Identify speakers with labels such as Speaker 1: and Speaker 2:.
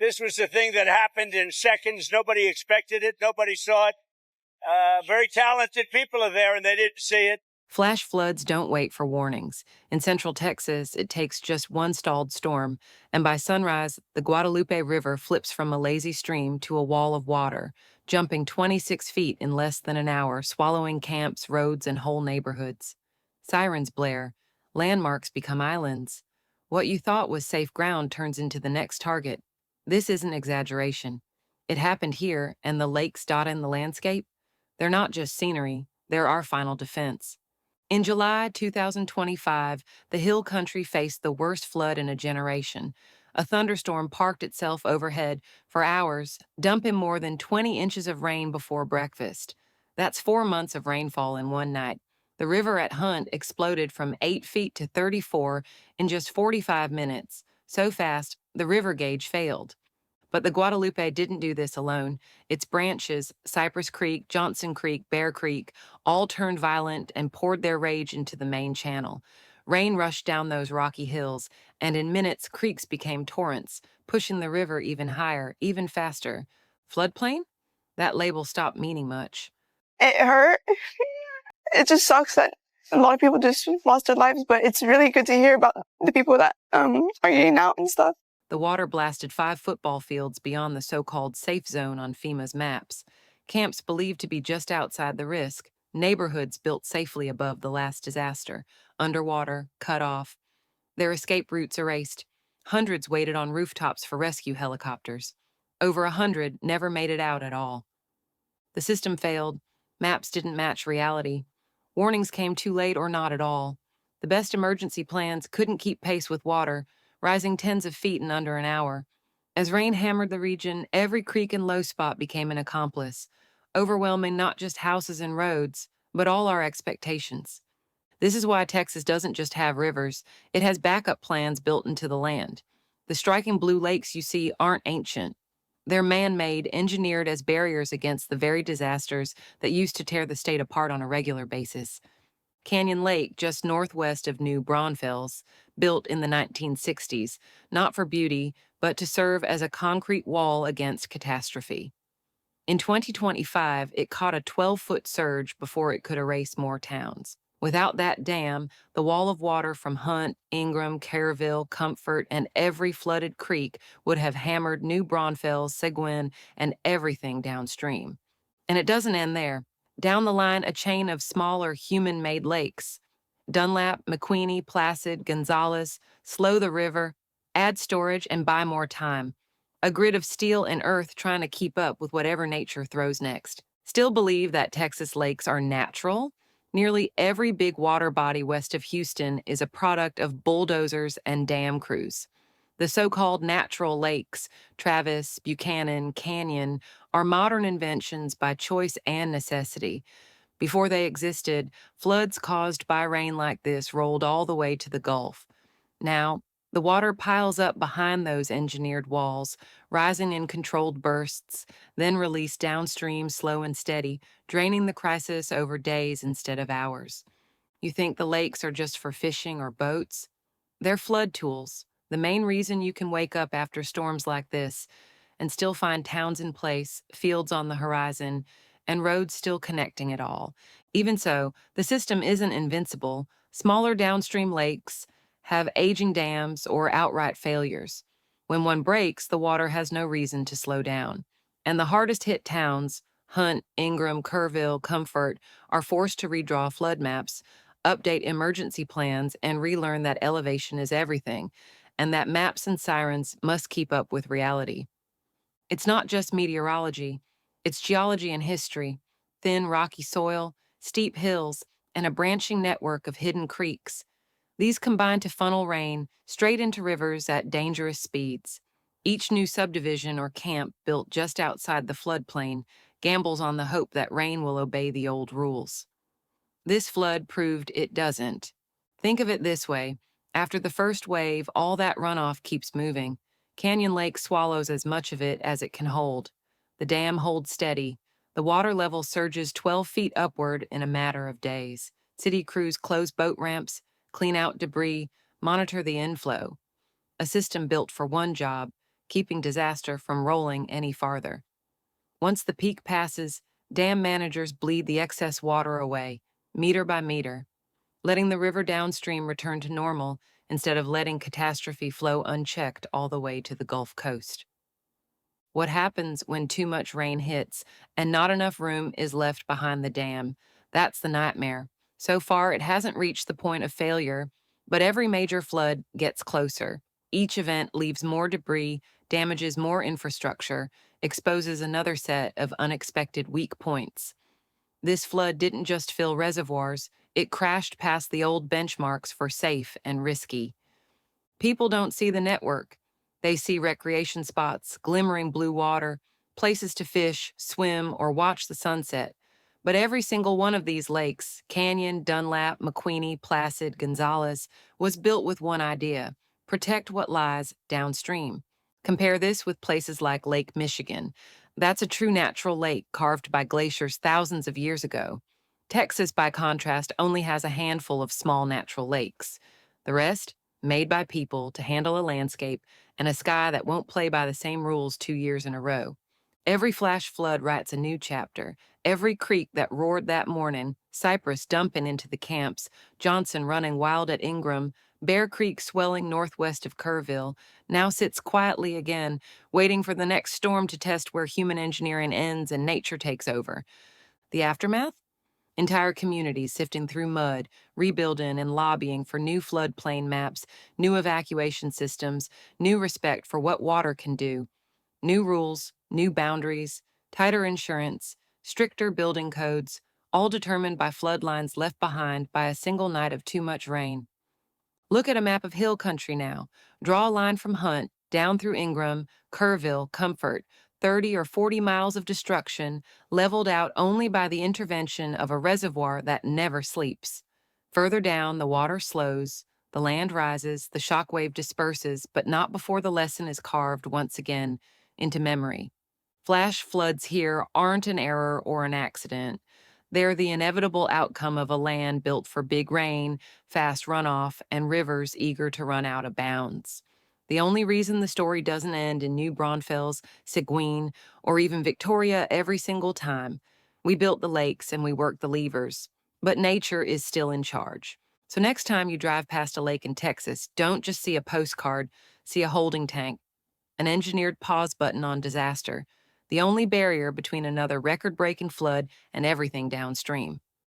Speaker 1: This was the thing that happened in seconds. Nobody expected it. Nobody saw it. Very talented people are there, and they didn't see it.
Speaker 2: Flash floods don't wait for warnings. In central Texas, it takes just one stalled storm, and by sunrise, the Guadalupe River flips from a lazy stream to a wall of water, jumping 26 feet in less than an hour, swallowing camps, roads, and whole neighborhoods. Sirens blare. Landmarks become islands. What you thought was safe ground turns into the next target. This isn't exaggeration. It happened here, and the lakes dotting the landscape, they're not just scenery, they're our final defense. In July 2025, the Hill Country faced the worst flood in a generation. A thunderstorm parked itself overhead for hours, dumping more than 20 inches of rain before breakfast. That's 4 months of rainfall in one night. The river at Hunt exploded from 8 feet to 34 in just 45 minutes. So fast, the river gauge failed. But the Guadalupe didn't do this alone. Its branches, Cypress Creek, Johnson Creek, Bear Creek, all turned violent and poured their rage into the main channel. Rain rushed down those rocky hills, and in minutes creeks became torrents, pushing the river even higher, even faster. Floodplain? That label stopped meaning much.
Speaker 3: It hurt. It just sucks that a lot of people just lost their lives, but it's really good to hear about the people that are getting out and stuff.
Speaker 2: The water blasted 5 football fields beyond the so-called safe zone on FEMA's maps. Camps believed to be just outside the risk, neighborhoods built safely above the last disaster, underwater, cut off, their escape routes erased. Hundreds waited on rooftops for rescue helicopters. Over 100 never made it out at all. The system failed. Maps didn't match reality. Warnings came too late or not at all. The best emergency plans couldn't keep pace with water, rising tens of feet in under an hour. As rain hammered the region, every creek and low spot became an accomplice, overwhelming not just houses and roads, but all our expectations. This is why Texas doesn't just have rivers, it has backup plans built into the land. The striking blue lakes you see aren't ancient. They're man-made, engineered as barriers against the very disasters that used to tear the state apart on a regular basis. Canyon Lake, just northwest of New Braunfels, built in the 1960s, not for beauty, but to serve as a concrete wall against catastrophe. In 2025, it caught a 12-foot surge before it could erase more towns. Without that dam, the wall of water from Hunt, Ingram, Kerrville, Comfort, and every flooded creek would have hammered New Braunfels, Seguin, and everything downstream. And it doesn't end there. Down the line, a chain of smaller human-made lakes. Dunlap, McQueeney, Placid, Gonzales, slow the river, add storage, and buy more time. A grid of steel and earth trying to keep up with whatever nature throws next. Still believe that Texas lakes are natural? Nearly every big water body west of Houston is a product of bulldozers and dam crews. The so-called natural lakes, Travis, Buchanan, Canyon, are modern inventions by choice and necessity. Before they existed, floods caused by rain like this rolled all the way to the Gulf. Now, the water piles up behind those engineered walls, rising in controlled bursts, then released downstream slow and steady, draining the crisis over days instead of hours. You think the lakes are just for fishing or boats? They're flood tools. The main reason you can wake up after storms like this and still find towns in place, fields on the horizon, and roads still connecting it all. Even so, the system isn't invincible. Smaller downstream lakes have aging dams or outright failures. When one breaks, the water has no reason to slow down. And the hardest hit towns, Hunt, Ingram, Kerrville, Comfort, are forced to redraw flood maps, update emergency plans, and relearn that elevation is everything, and that maps and sirens must keep up with reality. It's not just meteorology, it's geology and history, thin, rocky soil, steep hills, and a branching network of hidden creeks. These combine to funnel rain straight into rivers at dangerous speeds. Each new subdivision or camp built just outside the floodplain gambles on the hope that rain will obey the old rules. This flood proved it doesn't. Think of it this way. After the first wave, all that runoff keeps moving. Canyon Lake swallows as much of it as it can hold. The dam holds steady. The water level surges 12 feet upward in a matter of days. City crews close boat ramps, clean out debris, monitor the inflow. A system built for one job, keeping disaster from rolling any farther. Once the peak passes, dam managers bleed the excess water away, meter by meter, letting the river downstream return to normal instead of letting catastrophe flow unchecked all the way to the Gulf Coast. What happens when too much rain hits and not enough room is left behind the dam? That's the nightmare. So far, it hasn't reached the point of failure, but every major flood gets closer. Each event leaves more debris, damages more infrastructure, exposes another set of unexpected weak points. This flood didn't just fill reservoirs, it crashed past the old benchmarks for safe and risky. People don't see the network. They see recreation spots, glimmering blue water, places to fish, swim, or watch the sunset. But every single one of these lakes, Canyon, Dunlap, McQueenie, Placid, Gonzales, was built with one idea: protect what lies downstream. Compare this with places like Lake Michigan. That's a true natural lake carved by glaciers thousands of years ago. Texas, by contrast, only has a handful of small natural lakes. The rest, made by people to handle a landscape and a sky that won't play by the same rules 2 years in a row. Every flash flood writes a new chapter. Every creek that roared that morning, Cypress dumping into the camps, Johnson running wild at Ingram, Bear Creek swelling northwest of Kerrville, now sits quietly again, waiting for the next storm to test where human engineering ends and nature takes over. The aftermath? Entire communities sifting through mud, rebuilding and lobbying for new floodplain maps, new evacuation systems, new respect for what water can do, new rules, new boundaries, tighter insurance, stricter building codes, all determined by flood lines left behind by a single night of too much rain. Look at a map of hill country now. Draw a line from Hunt, down through Ingram, Kerrville, Comfort, 30 or 40 miles of destruction, leveled out only by the intervention of a reservoir that never sleeps. Further down, the water slows, the land rises, the shockwave disperses, but not before the lesson is carved once again into memory. Flash floods here aren't an error or an accident. They're the inevitable outcome of a land built for big rain, fast runoff, and rivers eager to run out of bounds. The only reason the story doesn't end in New Braunfels, Seguin, or even Victoria every single time. We built the lakes and we worked the levers, but nature is still in charge. So next time you drive past a lake in Texas, don't just see a postcard, see a holding tank, an engineered pause button on disaster, the only barrier between another record-breaking flood and everything downstream.